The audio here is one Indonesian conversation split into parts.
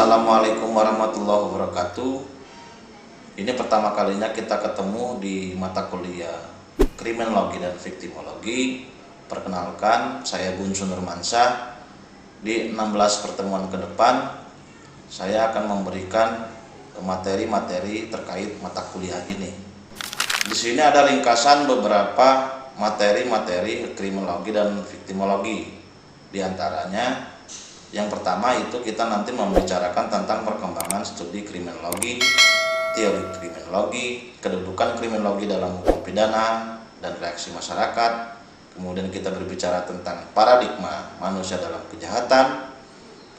Assalamualaikum warahmatullahi wabarakatuh. Ini pertama kalinya kita ketemu di mata kuliah Kriminologi dan Viktimologi. Perkenalkan, saya Bunsu Nurmansyah. Di 16 pertemuan ke depan, saya akan memberikan materi-materi terkait mata kuliah ini. Di sini ada ringkasan beberapa materi-materi kriminologi dan viktimologi. Di antaranya, yang pertama itu kita nanti membicarakan tentang perkembangan studi kriminologi, teori kriminologi, kedudukan kriminologi dalam hukum pidana dan reaksi masyarakat. Kemudian kita berbicara tentang paradigma manusia dalam kejahatan.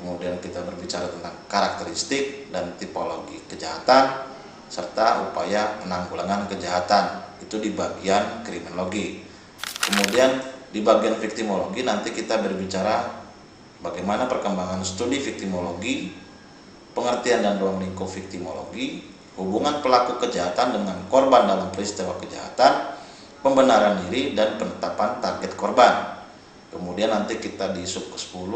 Kemudian kita berbicara tentang karakteristik dan tipologi kejahatan serta upaya penanggulangan kejahatan. Itu di bagian kriminologi. Kemudian di bagian viktimologi nanti kita berbicara bagaimana perkembangan studi viktimologi, pengertian dan ruang lingkup viktimologi, hubungan pelaku kejahatan dengan korban dalam peristiwa kejahatan, pembenaran diri dan penetapan target korban. Kemudian nanti kita di sub ke-10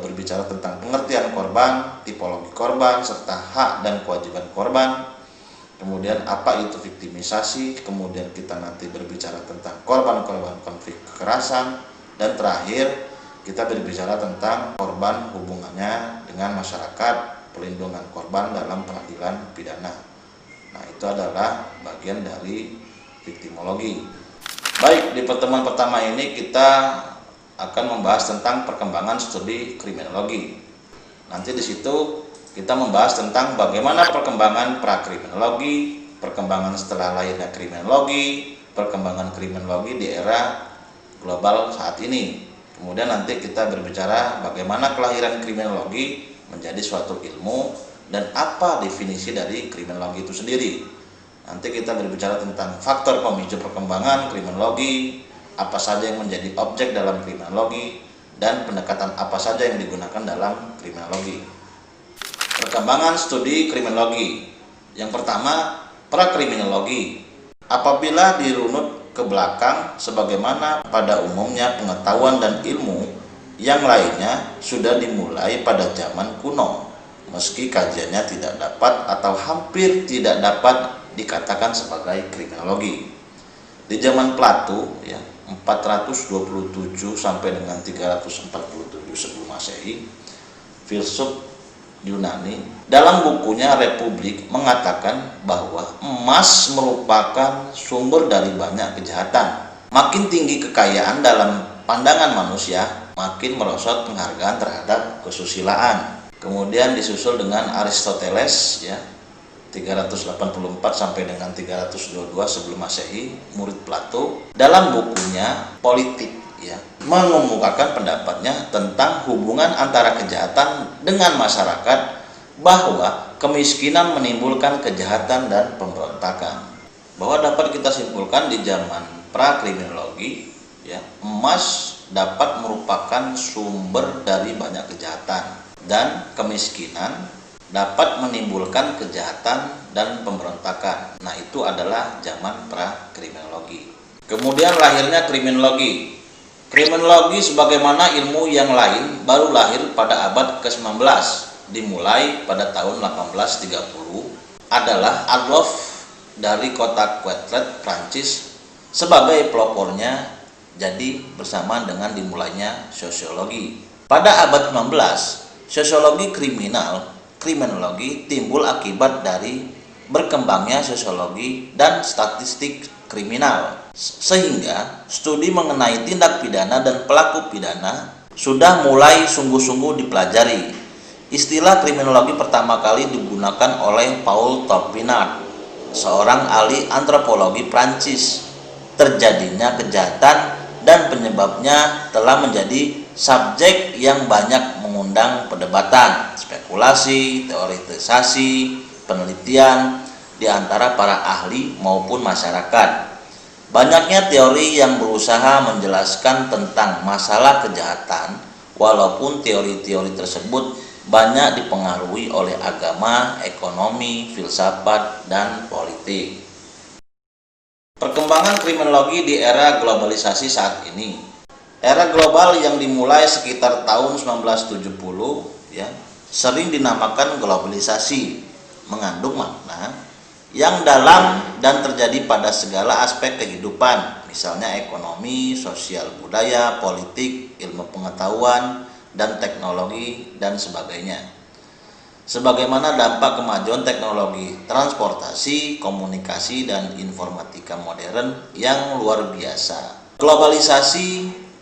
berbicara tentang pengertian korban, tipologi korban, serta hak dan kewajiban korban. Kemudian apa itu viktimisasi, kemudian kita nanti berbicara tentang korban-korban konflik kekerasan, dan terakhir kita berbicara tentang korban hubungannya dengan masyarakat, perlindungan korban dalam peradilan pidana. Nah, itu adalah bagian dari viktimologi. Baik, di pertemuan pertama ini kita akan membahas tentang perkembangan studi kriminologi. Nanti di situ kita membahas tentang bagaimana perkembangan prakriminologi, perkembangan setelah lahirnya kriminologi, perkembangan kriminologi di era global saat ini. Kemudian nanti kita berbicara bagaimana kelahiran kriminologi menjadi suatu ilmu dan apa definisi dari kriminologi itu sendiri. Nanti kita berbicara tentang faktor pemicu perkembangan kriminologi, apa saja yang menjadi objek dalam kriminologi, dan pendekatan apa saja yang digunakan dalam kriminologi. Perkembangan studi kriminologi. Yang pertama, prakriminologi. Apabila dirunut ke belakang, sebagaimana pada umumnya pengetahuan dan ilmu yang lainnya sudah dimulai pada zaman kuno, meski kajiannya tidak dapat atau hampir tidak dapat dikatakan sebagai kriminologi. Di zaman Plato, 427 sampai dengan 347 sebelum Masehi, filsuf Yunani dalam bukunya Republik mengatakan bahwa emas merupakan sumber dari banyak kejahatan. Makin tinggi kekayaan dalam pandangan manusia, makin merosot penghargaan terhadap kesusilaan. Kemudian disusul dengan Aristoteles 384 sampai dengan 322 sebelum Masehi, murid Plato, dalam bukunya Politik mengemukakan pendapatnya tentang hubungan antara kejahatan dengan masyarakat, bahwa kemiskinan menimbulkan kejahatan dan pemberontakan. Bahwa dapat kita simpulkan di zaman prakriminologi, emas dapat merupakan sumber dari banyak kejahatan dan kemiskinan dapat menimbulkan kejahatan dan pemberontakan. Nah, itu adalah zaman prakriminologi. Kemudian lahirnya kriminologi. Kriminologi sebagaimana ilmu yang lain baru lahir pada abad ke-19, dimulai pada tahun 1830, adalah Adolf dari kota Quetelet, Prancis, sebagai pelopornya, jadi bersamaan dengan dimulainya sosiologi. Pada abad 19, sosiologi kriminologi timbul akibat dari berkembangnya sosiologi dan statistik kriminal, sehingga studi mengenai tindak pidana dan pelaku pidana sudah mulai sungguh-sungguh dipelajari. Istilah kriminologi pertama kali digunakan oleh Paul Topinard, seorang ahli antropologi Prancis. Terjadinya kejahatan dan penyebabnya telah menjadi subjek yang banyak mengundang perdebatan, spekulasi, teoretisasi, penelitian di antara para ahli maupun masyarakat. Banyaknya teori yang berusaha menjelaskan tentang masalah kejahatan, walaupun teori-teori tersebut banyak dipengaruhi oleh agama, ekonomi, filsafat, dan politik. Perkembangan kriminologi di era globalisasi saat ini. Era global yang dimulai sekitar tahun 1970 sering dinamakan globalisasi, mengandung makna yang dalam dan terjadi pada segala aspek kehidupan, misalnya ekonomi, sosial, budaya, politik, ilmu pengetahuan, dan teknologi, dan sebagainya. Sebagaimana dampak kemajuan teknologi transportasi, komunikasi, dan informatika modern yang luar biasa. Globalisasi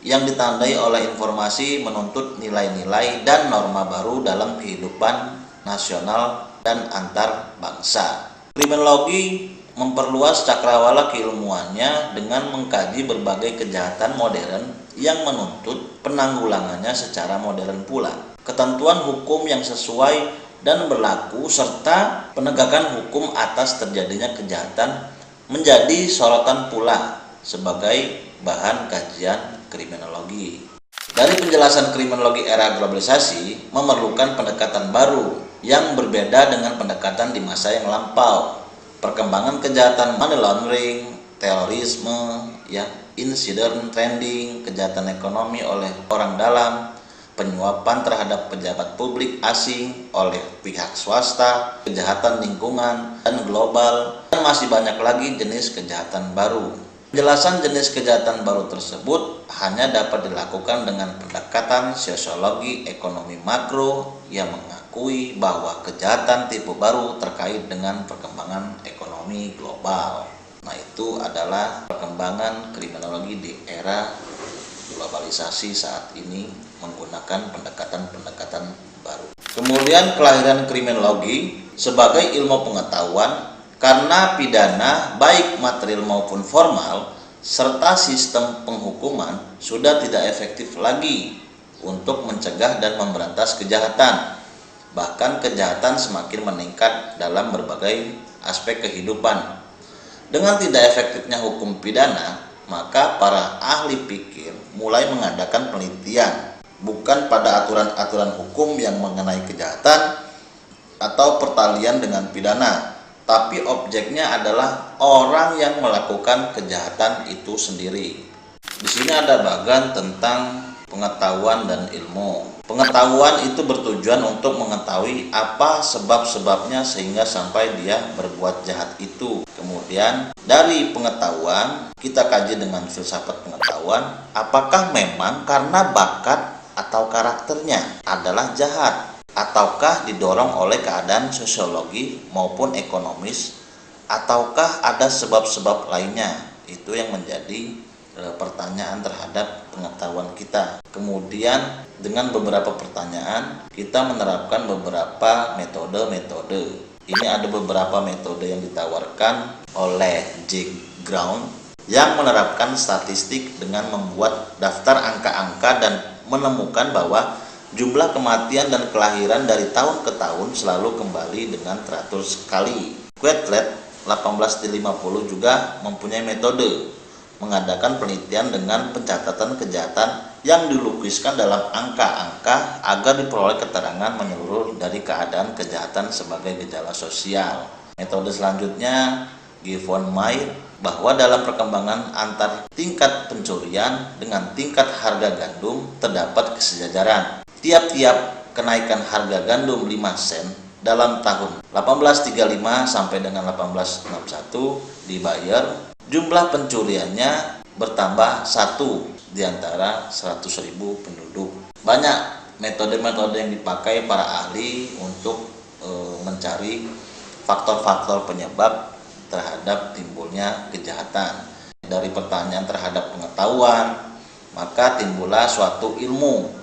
yang ditandai oleh informasi menuntut nilai-nilai dan norma baru dalam kehidupan nasional dan antar bangsa. Kriminologi memperluas cakrawala keilmuannya dengan mengkaji berbagai kejahatan modern yang menuntut penanggulangannya secara modern pula. Ketentuan hukum yang sesuai dan berlaku serta penegakan hukum atas terjadinya kejahatan menjadi sorotan pula sebagai bahan kajian kriminologi. Dari penjelasan kriminologi era globalisasi memerlukan pendekatan baru yang berbeda dengan pendekatan di masa yang lampau. Perkembangan kejahatan money laundering, terorisme, insider trading, kejahatan ekonomi oleh orang dalam, penyuapan terhadap pejabat publik asing oleh pihak swasta, kejahatan lingkungan dan global, dan masih banyak lagi jenis kejahatan baru. Penjelasan jenis kejahatan baru tersebut hanya dapat dilakukan dengan pendekatan sosiologi ekonomi makro yang mengakui bahwa kejahatan tipe baru terkait dengan perkembangan ekonomi global. Nah, itu adalah perkembangan kriminologi di era globalisasi saat ini menggunakan pendekatan-pendekatan baru. Kemudian kelahiran kriminologi sebagai ilmu pengetahuan karena pidana baik material maupun formal serta sistem penghukuman sudah tidak efektif lagi untuk mencegah dan memberantas kejahatan. Bahkan kejahatan semakin meningkat dalam berbagai aspek kehidupan. Dengan tidak efektifnya hukum pidana, maka para ahli pikir mulai mengadakan penelitian bukan pada aturan-aturan hukum yang mengenai kejahatan atau pertalian dengan pidana, tapi objeknya adalah orang yang melakukan kejahatan itu sendiri. Di sini ada bagian tentang pengetahuan dan ilmu. Pengetahuan itu bertujuan untuk mengetahui apa sebab-sebabnya sehingga sampai dia berbuat jahat itu. Kemudian dari pengetahuan kita kaji dengan filsafat pengetahuan, apakah memang karena bakat atau karakternya adalah jahat, ataukah didorong oleh keadaan sosiologi maupun ekonomis, ataukah ada sebab-sebab lainnya. Itu yang menjadi pertanyaan terhadap pengetahuan kita. Kemudian dengan beberapa pertanyaan kita menerapkan beberapa metode-metode. Ini ada beberapa metode yang ditawarkan oleh Jack Ground yang menerapkan statistik dengan membuat daftar angka-angka dan menemukan bahwa jumlah kematian dan kelahiran dari tahun ke tahun selalu kembali dengan teratur sekali. Quetelet 1850 juga mempunyai metode mengadakan penelitian dengan pencatatan kejahatan yang dilukiskan dalam angka-angka agar diperoleh keterangan menyeluruh dari keadaan kejahatan sebagai gejala sosial. Metode selanjutnya Gibbon Mayer bahwa dalam perkembangan antar tingkat pencurian dengan tingkat harga gandum terdapat kesejajaran. Tiap-tiap kenaikan harga gandum 5 sen dalam tahun 1835 sampai dengan 1861 dibayar, jumlah pencuriannya bertambah 1 di antara 100.000 penduduk. Banyak metode-metode yang dipakai para ahli untuk mencari faktor-faktor penyebab terhadap timbulnya kejahatan. Dari pertanyaan terhadap pengetahuan, maka timbullah suatu ilmu.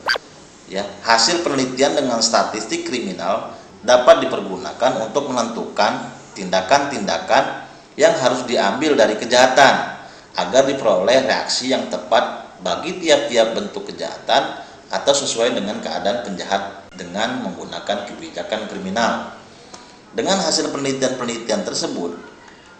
Hasil penelitian dengan statistik kriminal dapat dipergunakan untuk menentukan tindakan-tindakan yang harus diambil dari kejahatan agar diperoleh reaksi yang tepat bagi tiap-tiap bentuk kejahatan atau sesuai dengan keadaan penjahat dengan menggunakan kebijakan kriminal. Dengan hasil penelitian-penelitian tersebut,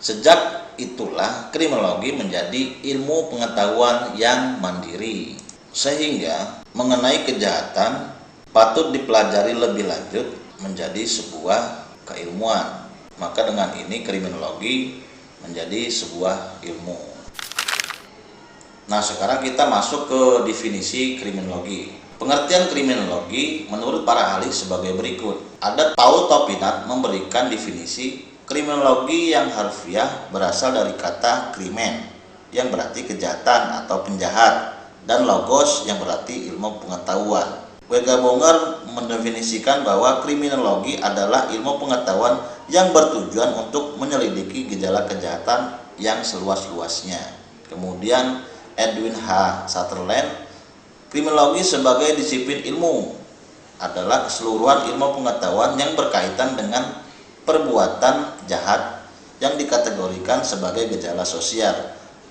sejak itulah kriminologi menjadi ilmu pengetahuan yang mandiri, sehingga mengenai kejahatan patut dipelajari lebih lanjut menjadi sebuah keilmuan. Maka dengan ini kriminologi menjadi sebuah ilmu. Nah, sekarang kita masuk ke definisi kriminologi. Pengertian kriminologi menurut para ahli sebagai berikut. Ada Paul Topinat memberikan definisi kriminologi yang harfiah berasal dari kata krimen yang berarti kejahatan atau penjahat, dan logos yang berarti ilmu pengetahuan. Wegabonger mendefinisikan bahwa kriminologi adalah ilmu pengetahuan yang bertujuan untuk menyelidiki gejala kejahatan yang seluas-luasnya. Kemudian Edwin H. Sutherland, kriminologi sebagai disiplin ilmu adalah keseluruhan ilmu pengetahuan yang berkaitan dengan perbuatan jahat yang dikategorikan sebagai gejala sosial.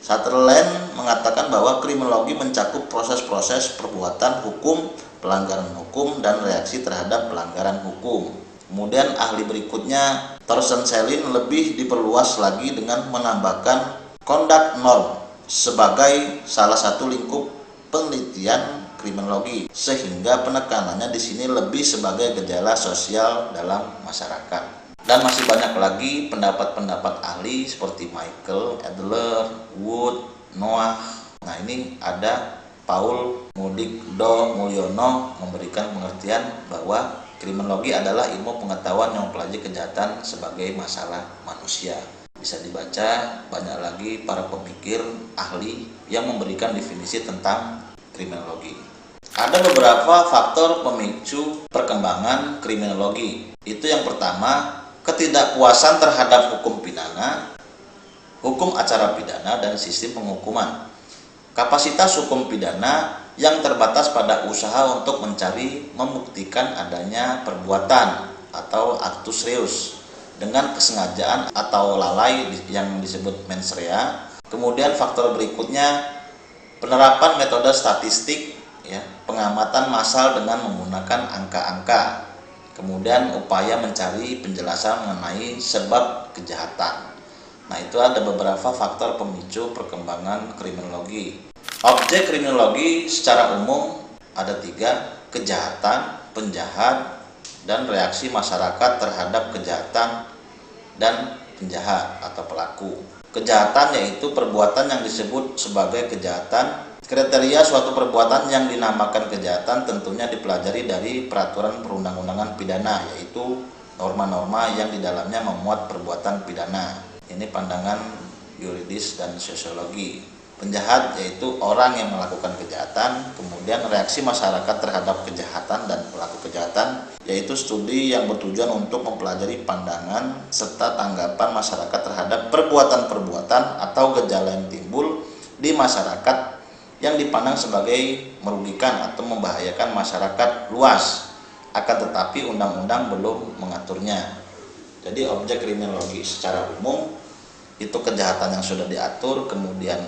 Sutherland mengatakan bahwa kriminologi mencakup proses-proses perbuatan hukum, pelanggaran hukum, dan reaksi terhadap pelanggaran hukum. Kemudian ahli berikutnya, Thorsten Selin, lebih diperluas lagi dengan menambahkan conduct norm sebagai salah satu lingkup penelitian kriminologi, sehingga penekanannya di sini lebih sebagai gejala sosial dalam masyarakat. Dan masih banyak lagi pendapat-pendapat ahli seperti Michael Adler, Wood, Noah. Nah, ini ada Paul Mudikdo Mulyono memberikan pengertian bahwa kriminologi adalah ilmu pengetahuan yang mempelajari kejahatan sebagai masalah manusia. Bisa dibaca banyak lagi para pemikir ahli yang memberikan definisi tentang kriminologi. Ada beberapa faktor pemicu perkembangan kriminologi. Itu yang pertama, ketidakpuasan terhadap hukum pidana, hukum acara pidana, dan sistem penghukuman. Kapasitas hukum pidana yang terbatas pada usaha untuk mencari membuktikan adanya perbuatan atau actus reus dengan kesengajaan atau lalai yang disebut mens rea. Kemudian faktor berikutnya, penerapan metode statistik, pengamatan massal dengan menggunakan angka-angka. Kemudian upaya mencari penjelasan mengenai sebab kejahatan. Nah, itu ada beberapa faktor pemicu perkembangan kriminologi. Objek kriminologi secara umum ada 3, kejahatan, penjahat, dan reaksi masyarakat terhadap kejahatan dan penjahat atau pelaku. Kejahatan yaitu perbuatan yang disebut sebagai kejahatan. Kriteria suatu perbuatan yang dinamakan kejahatan tentunya dipelajari dari peraturan perundang-undangan pidana, yaitu norma-norma yang di dalamnya memuat perbuatan pidana. Ini pandangan yuridis dan sosiologi. Penjahat yaitu orang yang melakukan kejahatan. Kemudian reaksi masyarakat terhadap kejahatan dan pelaku kejahatan, yaitu studi yang bertujuan untuk mempelajari pandangan serta tanggapan masyarakat terhadap perbuatan-perbuatan atau gejala yang timbul di masyarakat yang dipandang sebagai merugikan atau membahayakan masyarakat luas, akan tetapi undang-undang belum mengaturnya. Jadi objek kriminologi secara umum itu kejahatan yang sudah diatur, kemudian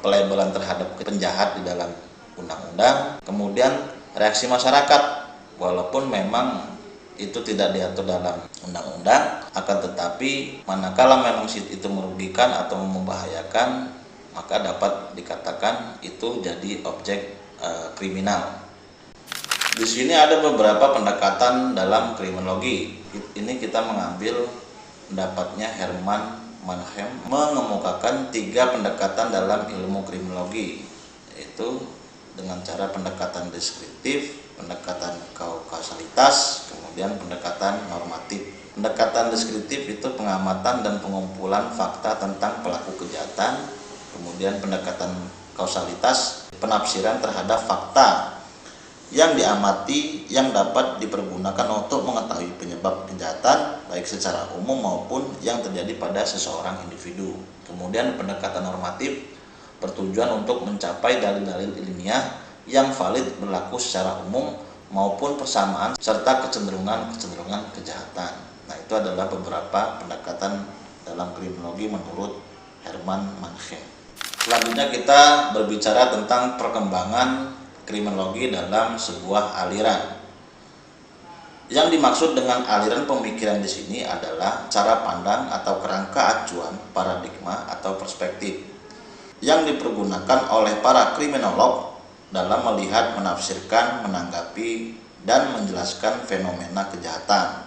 pelabelan terhadap penjahat di dalam undang-undang, kemudian reaksi masyarakat walaupun memang itu tidak diatur dalam undang-undang, akan tetapi manakala memang itu merugikan atau membahayakan, maka dapat dikatakan itu jadi objek kriminal. Di sini ada beberapa pendekatan dalam kriminologi. Ini kita mengambil pendapatnya Herman Mannheim mengemukakan 3 pendekatan dalam ilmu kriminologi, yaitu dengan cara pendekatan deskriptif, pendekatan kausalitas, kemudian pendekatan normatif. Pendekatan deskriptif itu pengamatan dan pengumpulan fakta tentang pelaku kejahatan. Kemudian pendekatan kausalitas, penafsiran terhadap fakta yang diamati yang dapat dipergunakan untuk mengetahui penyebab kejahatan baik secara umum maupun yang terjadi pada seseorang individu. Kemudian pendekatan normatif bertujuan untuk mencapai dalil-dalil ilmiah yang valid berlaku secara umum maupun persamaan serta kecenderungan-kecenderungan kejahatan. Nah, itu adalah beberapa pendekatan dalam kriminologi menurut Herman Mannheim. Selanjutnya kita berbicara tentang perkembangan kriminologi dalam sebuah aliran. Yang dimaksud dengan aliran pemikiran di sini adalah cara pandang atau kerangka acuan, paradigma atau perspektif yang dipergunakan oleh para kriminolog dalam melihat, menafsirkan, menanggapi, dan menjelaskan fenomena kejahatan.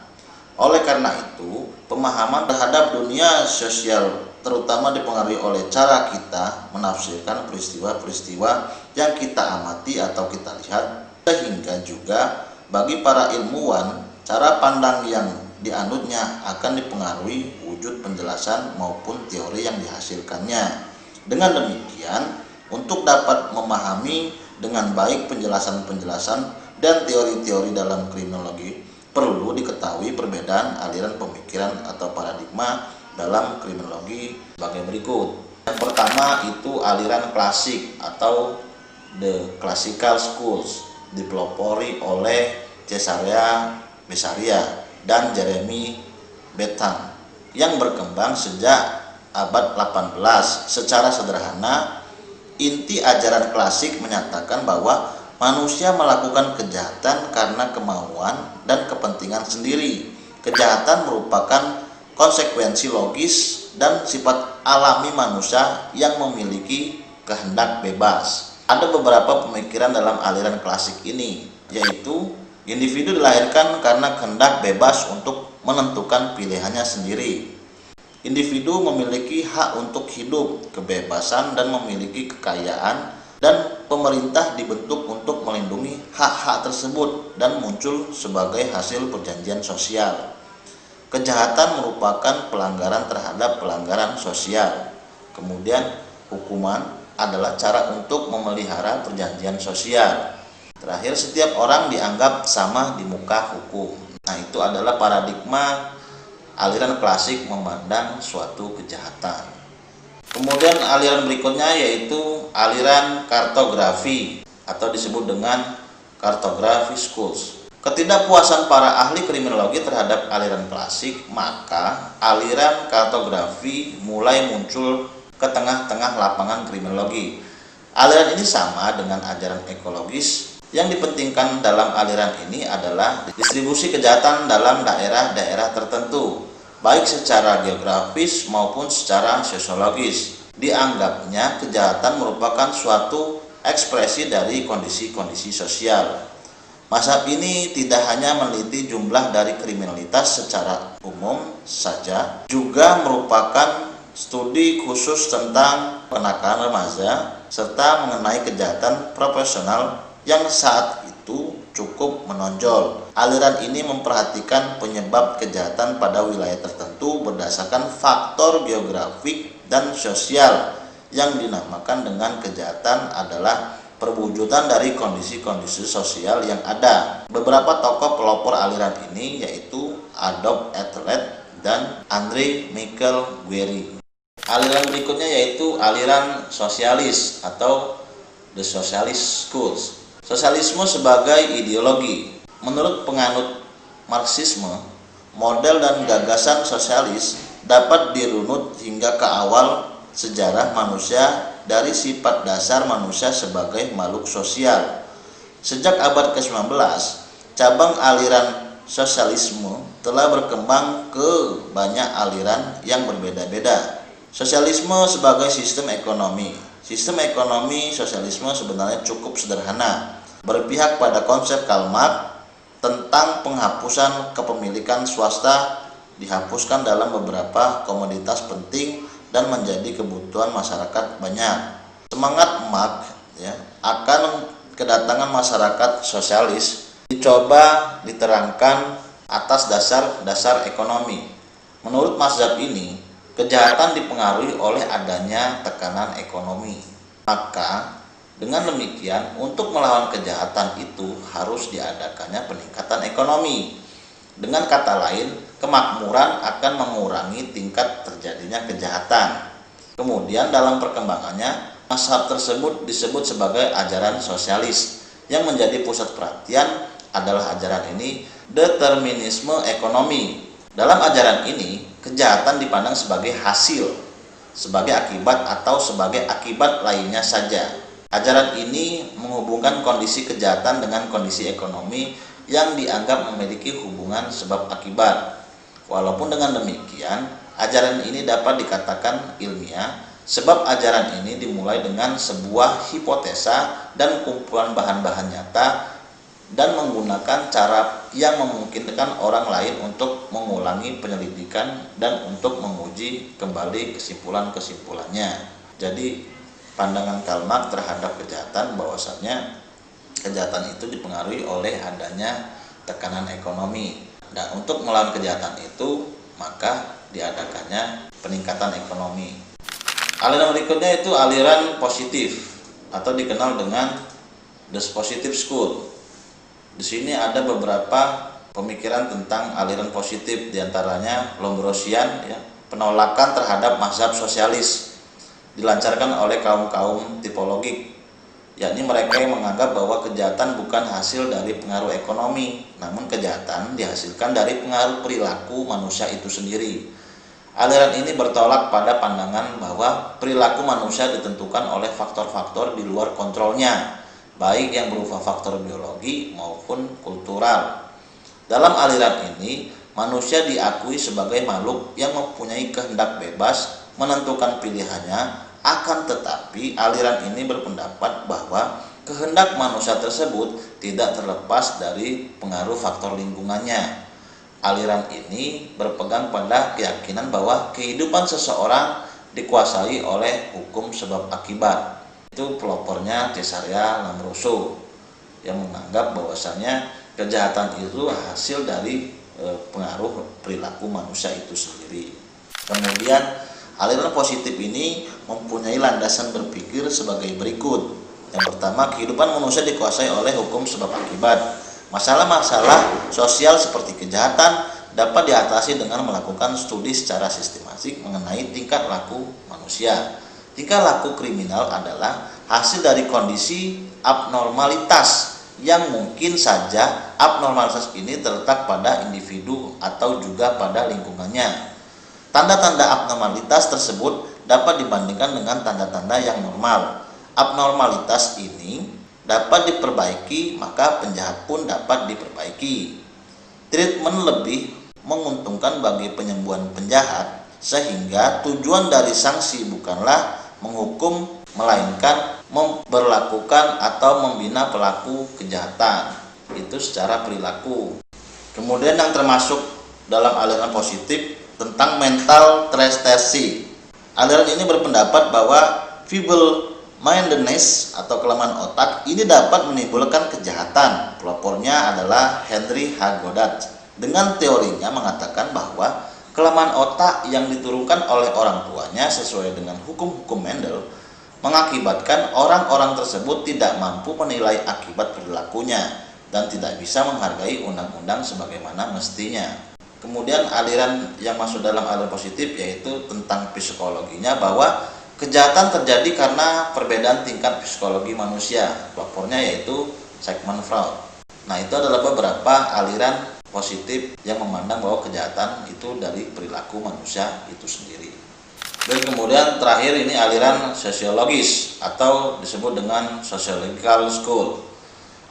Oleh karena itu, pemahaman terhadap dunia sosial terutama dipengaruhi oleh cara kita menafsirkan peristiwa-peristiwa yang kita amati atau kita lihat Sehingga juga bagi para ilmuwan, cara pandang yang dianutnya akan dipengaruhi wujud penjelasan maupun teori yang dihasilkannya. Dengan demikian, untuk dapat memahami dengan baik penjelasan-penjelasan dan teori-teori dalam kriminologi, perlu diketahui perbedaan aliran pemikiran atau paradigma dalam kriminologi sebagai berikut. Yang pertama itu aliran klasik atau the classical schools, dipelopori oleh Cesare Beccaria dan Jeremy Bentham yang berkembang sejak abad 18. Secara sederhana, inti ajaran klasik menyatakan bahwa manusia melakukan kejahatan karena kemauan dan kepentingan sendiri. Kejahatan merupakan konsekuensi logis dan sifat alami manusia yang memiliki kehendak bebas. Ada beberapa pemikiran dalam aliran klasik ini, yaitu individu dilahirkan karena kehendak bebas untuk menentukan pilihannya sendiri. Individu memiliki hak untuk hidup, kebebasan, dan memiliki kekayaan, dan pemerintah dibentuk untuk melindungi hak-hak tersebut dan muncul sebagai hasil perjanjian sosial. Kejahatan merupakan pelanggaran terhadap pelanggaran sosial. Kemudian, hukuman adalah cara untuk memelihara perjanjian sosial. Terakhir, setiap orang dianggap sama di muka hukum. Nah, itu adalah paradigma aliran klasik memandang suatu kejahatan. Kemudian aliran berikutnya yaitu aliran kartografi atau disebut dengan cartography schools. Ketidakpuasan para ahli kriminologi terhadap aliran klasik, maka aliran kartografi mulai muncul ke tengah-tengah lapangan kriminologi. Aliran ini sama dengan ajaran ekologis. Yang dipentingkan dalam aliran ini adalah distribusi kejahatan dalam daerah-daerah tertentu, baik secara geografis maupun secara sosiologis. Dianggapnya kejahatan merupakan suatu ekspresi dari kondisi-kondisi sosial. Mazhab ini tidak hanya meneliti jumlah dari kriminalitas secara umum saja, juga merupakan studi khusus tentang kenakalan remaja serta mengenai kejahatan profesional yang saat itu cukup menonjol. Aliran ini memperhatikan penyebab kejahatan pada wilayah tertentu berdasarkan faktor geografik dan sosial. Yang dinamakan dengan kejahatan adalah perwujudan dari kondisi-kondisi sosial yang ada. Beberapa tokoh pelopor aliran ini yaitu Adolf Hitler dan Andre Michael Guerri. Aliran berikutnya yaitu aliran sosialis atau the socialist schools. Sosialisme sebagai ideologi. Menurut penganut Marxisme, model dan gagasan sosialis dapat dirunut hingga ke awal sejarah manusia dari sifat dasar manusia sebagai makhluk sosial. Sejak abad ke-19, cabang aliran sosialisme telah berkembang ke banyak aliran yang berbeda-beda. Sosialisme sebagai sistem ekonomi. Sistem ekonomi sosialisme sebenarnya cukup sederhana, berpihak pada konsep Karl Marx tentang penghapusan kepemilikan swasta, dihapuskan dalam beberapa komoditas penting dan menjadi kebutuhan masyarakat banyak. Semangat Marx akan kedatangan masyarakat sosialis dicoba diterangkan atas dasar-dasar ekonomi. Menurut mazhab ini, kejahatan dipengaruhi oleh adanya tekanan ekonomi. Maka dengan demikian, untuk melawan kejahatan itu harus diadakannya peningkatan ekonomi. Dengan kata lain, kemakmuran akan mengurangi tingkat terjadinya kejahatan. Kemudian dalam perkembangannya, mazhab tersebut disebut sebagai ajaran sosialis. Yang menjadi pusat perhatian adalah ajaran ini, determinisme ekonomi. Dalam ajaran ini, kejahatan dipandang sebagai hasil, sebagai akibat atau sebagai akibat lainnya saja. Ajaran ini menghubungkan kondisi kejahatan dengan kondisi ekonomi yang dianggap memiliki hubungan sebab akibat. Walaupun dengan demikian, ajaran ini dapat dikatakan ilmiah, sebab ajaran ini dimulai dengan sebuah hipotesa dan kumpulan bahan-bahan nyata dan menggunakan cara yang memungkinkan orang lain untuk mengulangi penyelidikan dan untuk menguji kembali kesimpulan-kesimpulannya. Jadi pandangan Karl Marx terhadap kejahatan bahwasannya kejahatan itu dipengaruhi oleh adanya tekanan ekonomi. Dan untuk melawan kejahatan itu, maka diadakannya peningkatan ekonomi. Aliran berikutnya itu aliran positif atau dikenal dengan the positive school. Di sini ada beberapa pemikiran tentang aliran positif, diantaranya Lombrosian, ya, penolakan terhadap mazhab sosialis dilancarkan oleh kaum tipologik, yakni mereka yang menganggap bahwa kejahatan bukan hasil dari pengaruh ekonomi, namun kejahatan dihasilkan dari pengaruh perilaku manusia itu sendiri. Aliran ini bertolak pada pandangan bahwa perilaku manusia ditentukan oleh faktor-faktor di luar kontrolnya, baik yang berupa faktor biologi maupun kultural. Dalam aliran ini, manusia diakui sebagai makhluk yang mempunyai kehendak bebas menentukan pilihannya. Akan tetapi aliran ini berpendapat bahwa kehendak manusia tersebut tidak terlepas dari pengaruh faktor lingkungannya. Aliran ini berpegang pada keyakinan bahwa kehidupan seseorang dikuasai oleh hukum sebab akibat. Itu pelopornya Caesarea Lamroso yang menganggap bahwasanya kejahatan itu hasil dari pengaruh perilaku manusia itu sendiri. Kemudian aliran positif ini mempunyai landasan berpikir sebagai berikut. Yang pertama, kehidupan manusia dikuasai oleh hukum sebab akibat. Masalah-masalah sosial seperti kejahatan dapat diatasi dengan melakukan studi secara sistematik mengenai tingkah laku manusia. Tingkah laku kriminal adalah hasil dari kondisi abnormalitas yang mungkin saja abnormalitas ini terletak pada individu atau juga pada lingkungannya. Tanda-tanda abnormalitas tersebut dapat dibandingkan dengan tanda-tanda yang normal. Abnormalitas ini dapat diperbaiki, maka penjahat pun dapat diperbaiki. Treatment lebih menguntungkan bagi penyembuhan penjahat, sehingga tujuan dari sanksi bukanlah menghukum, melainkan memperlakukan atau membina pelaku kejahatan. Itu secara perilaku. Kemudian yang termasuk dalam aliran positif tentang mental trastesi. Aliran ini berpendapat bahwa feeble mindedness atau kelemahan otak ini dapat menimbulkan kejahatan. Pelopornya adalah Henry H. Goddard. Dengan teorinya mengatakan bahwa kelemahan otak yang diturunkan oleh orang tuanya sesuai dengan hukum-hukum Mendel mengakibatkan orang-orang tersebut tidak mampu menilai akibat perilakunya dan tidak bisa menghargai undang-undang sebagaimana mestinya. Kemudian aliran yang masuk dalam aliran positif yaitu tentang psikologinya, bahwa kejahatan terjadi karena perbedaan tingkat psikologi manusia. Pelopornya yaitu Sigmund Freud. Nah, itu adalah beberapa aliran positif yang memandang bahwa kejahatan itu dari perilaku manusia itu sendiri. Dan kemudian terakhir ini aliran sosiologis atau disebut dengan sociological school.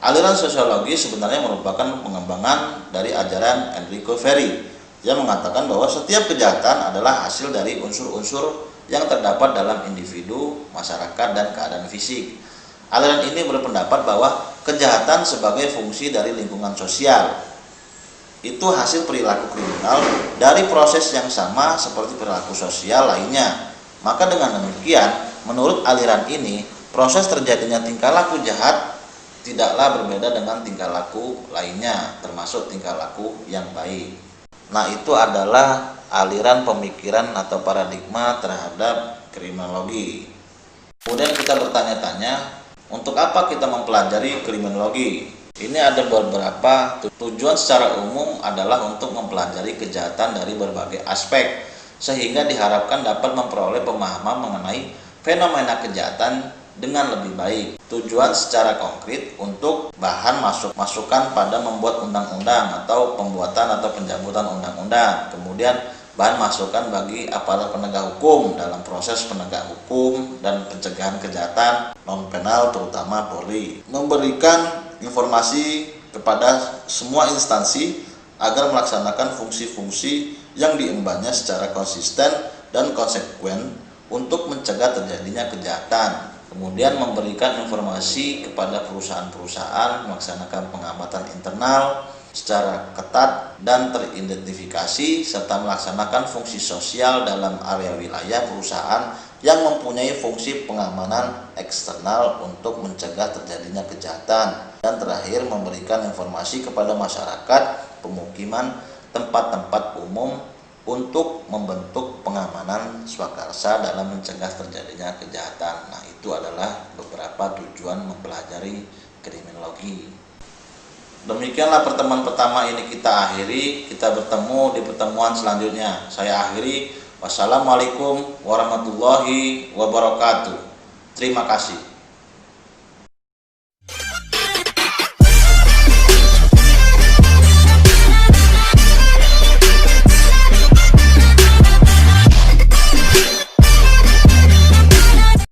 Aliran sosiologi sebenarnya merupakan pengembangan dari ajaran Enrico Fermi yang mengatakan bahwa setiap kejahatan adalah hasil dari unsur-unsur yang terdapat dalam individu, masyarakat, dan keadaan fisik. Aliran ini berpendapat bahwa kejahatan sebagai fungsi dari lingkungan sosial. Itu hasil perilaku kriminal dari proses yang sama seperti perilaku sosial lainnya. Maka dengan demikian, menurut aliran ini, proses terjadinya tingkah laku jahat tidaklah berbeda dengan tingkah laku lainnya, termasuk tingkah laku yang baik. Nah, itu adalah aliran pemikiran atau paradigma terhadap kriminologi. Kemudian kita bertanya-tanya, untuk apa kita mempelajari kriminologi? Ini ada beberapa tujuan. Secara umum adalah untuk mempelajari kejahatan dari berbagai aspek, sehingga diharapkan dapat memperoleh pemahaman mengenai fenomena kejahatan dengan lebih baik. Tujuan secara konkret untuk bahan masukan pada membuat undang-undang atau pembuatan atau pencabutan undang-undang. Kemudian bahan masukan bagi aparat penegak hukum dalam proses penegak hukum dan pencegahan kejahatan non penal terutama Polri. Memberikan informasi kepada semua instansi agar melaksanakan fungsi-fungsi yang diembannya secara konsisten dan konsekuen untuk mencegah terjadinya kejahatan. Kemudian memberikan informasi kepada perusahaan-perusahaan melaksanakan pengamatan internal secara ketat dan teridentifikasi, serta melaksanakan fungsi sosial dalam area wilayah perusahaan yang mempunyai fungsi pengamanan eksternal untuk mencegah terjadinya kejahatan. Dan terakhir, memberikan informasi kepada masyarakat, pemukiman, tempat-tempat umum untuk membentuk pengamanan swakarsa dalam mencegah terjadinya kejahatan. Nah, itu adalah beberapa tujuan mempelajari kriminologi. Demikianlah pertemuan pertama ini kita akhiri. Kita bertemu di pertemuan selanjutnya. Saya akhiri. Wassalamualaikum warahmatullahi wabarakatuh. Terima kasih.